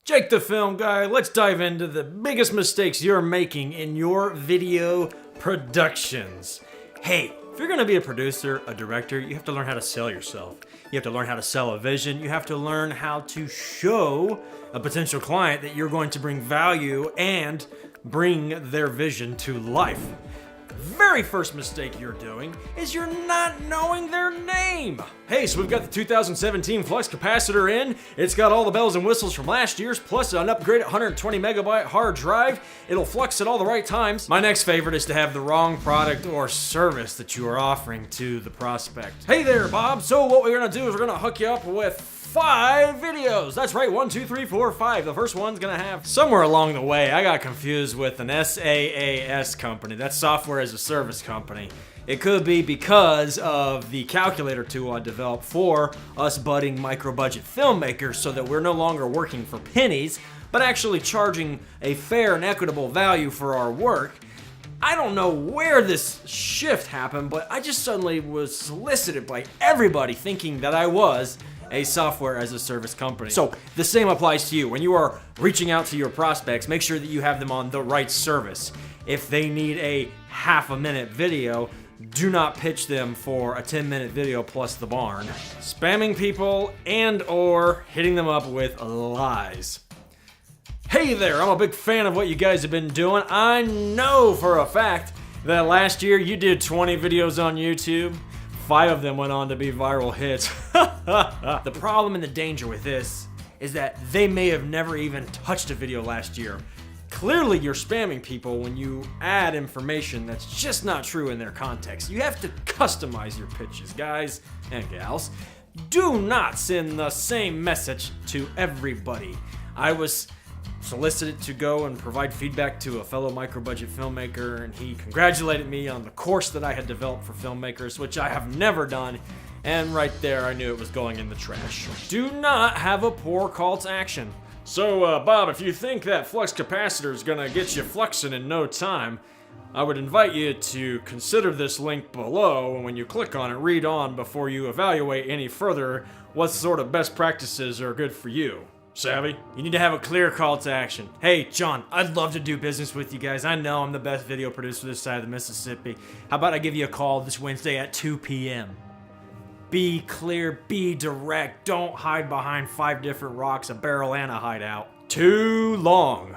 Jake the Film Guy, let's dive into the biggest mistakes you're making in your video productions. Hey, if you're gonna be a producer, a director, you have to learn how to sell yourself. You have to learn how to sell a vision. You have to learn how to show a potential client that you're going to bring value and bring their vision to life. Very first mistake you're doing is you're not knowing their name. Hey, so we've got the 2017 Flux Capacitor in. It's got all the bells and whistles from last year's, plus an upgraded 120 megabyte hard drive. It'll flux at all the right times. My next favorite is to have the wrong product or service that you are offering to the prospect. Hey there, Bob. So what we're gonna do is we're gonna hook you up with 5 videos. That's right, 1, 2, 3, 4, 5. The first one's gonna have, somewhere along the way, I got confused with an SaaS company. That's software as a service company. It could be because of the calculator tool I developed for us budding Microbudget filmmakers so that we're no longer working for pennies, but actually charging a fair and equitable value for our work. I don't know where this shift happened, but I just suddenly was solicited by everybody thinking that I was a software as a service company. So the same applies to you. When you are reaching out to your prospects, make sure that you have them on the right service. If they need a half-a-minute video, do not pitch them for a 10-minute video plus the barn. Spamming people and or hitting them up with lies. Hey there, I'm a big fan of what you guys have been doing. I know for a fact that last year you did 20 videos on YouTube. 5 of them went on to be viral hits. The problem and the danger with this is that they may have never even touched a video last year. Clearly you're spamming people when you add information that's just not true in their context. You have to customize your pitches, guys and gals. Do not send the same message to everybody. I was solicited to go and provide feedback to a fellow Microbudget filmmaker, and he congratulated me on the course that I had developed for filmmakers, which I have never done, and right there I knew it was going in the trash. Do not have a poor call to action. So, Bob, if you think that flux capacitor is gonna get you fluxing in no time, I would invite you to consider this link below, and when you click on it, read on before you evaluate any further what sort of best practices are good for you. Savvy? You need to have a clear call to action. Hey, John, I'd love to do business with you guys. I know I'm the best video producer this side of the Mississippi. How about I give you a call this Wednesday at 2 p.m.? Be clear, be direct. Don't hide behind 5 different rocks, a barrel, and a hideout. Too long.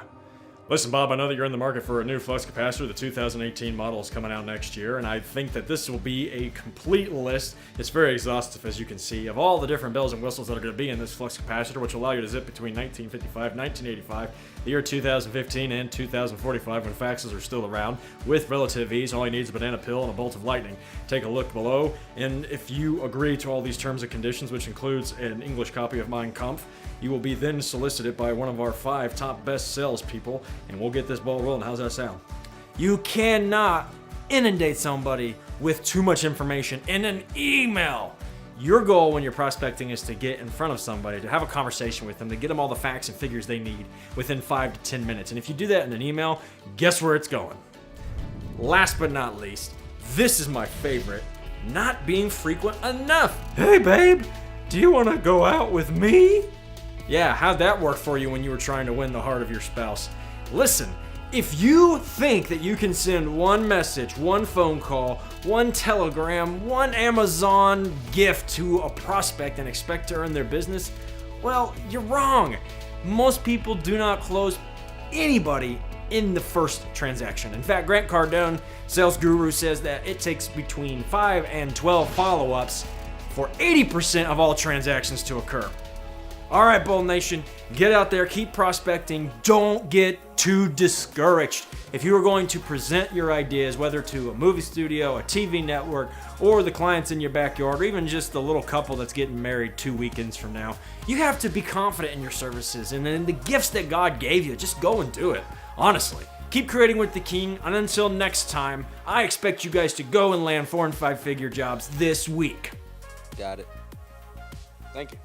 Listen, Bob, I know that you're in the market for a new flux capacitor. The 2018 model is coming out next year, and I think that this will be a complete list. It's very exhaustive, as you can see, of all the different bells and whistles that are going to be in this flux capacitor, which will allow you to zip between 1955, 1985, the year 2015, and 2045, when faxes are still around, with relative ease. All you need is a banana peel and a bolt of lightning. Take a look below, and if you agree to all these terms and conditions, which includes an English copy of Mein Kampf, you will be then solicited by one of our 5 top best salespeople, and we'll get this ball rolling. How's that sound? You cannot inundate somebody with too much information in an email. Your goal when you're prospecting is to get in front of somebody, to have a conversation with them, to get them all the facts and figures they need within 5 to 10 minutes. And if you do that in an email, guess where it's going? Last but not least, this is my favorite, not being frequent enough. Hey babe, do you want to go out with me? Yeah, how'd that work for you when you were trying to win the heart of your spouse? Listen, if you think that you can send one message, one phone call, one telegram, one Amazon gift to a prospect and expect to earn their business, well, you're wrong. Most people do not close anybody in the first transaction. In fact, Grant Cardone, sales guru, says that it takes between 5 and 12 follow-ups for 80% of all transactions to occur. All right, Bold Nation, get out there, keep prospecting, don't get too discouraged. If you are going to present your ideas, whether to a movie studio, a TV network, or the clients in your backyard, or even just the little couple that's getting married 2 weekends from now, you have to be confident in your services and in the gifts that God gave you. Just go and do it, honestly. Keep creating with the king, and until next time, I expect you guys to go and land 4- and 5-figure jobs this week. Got it. Thank you.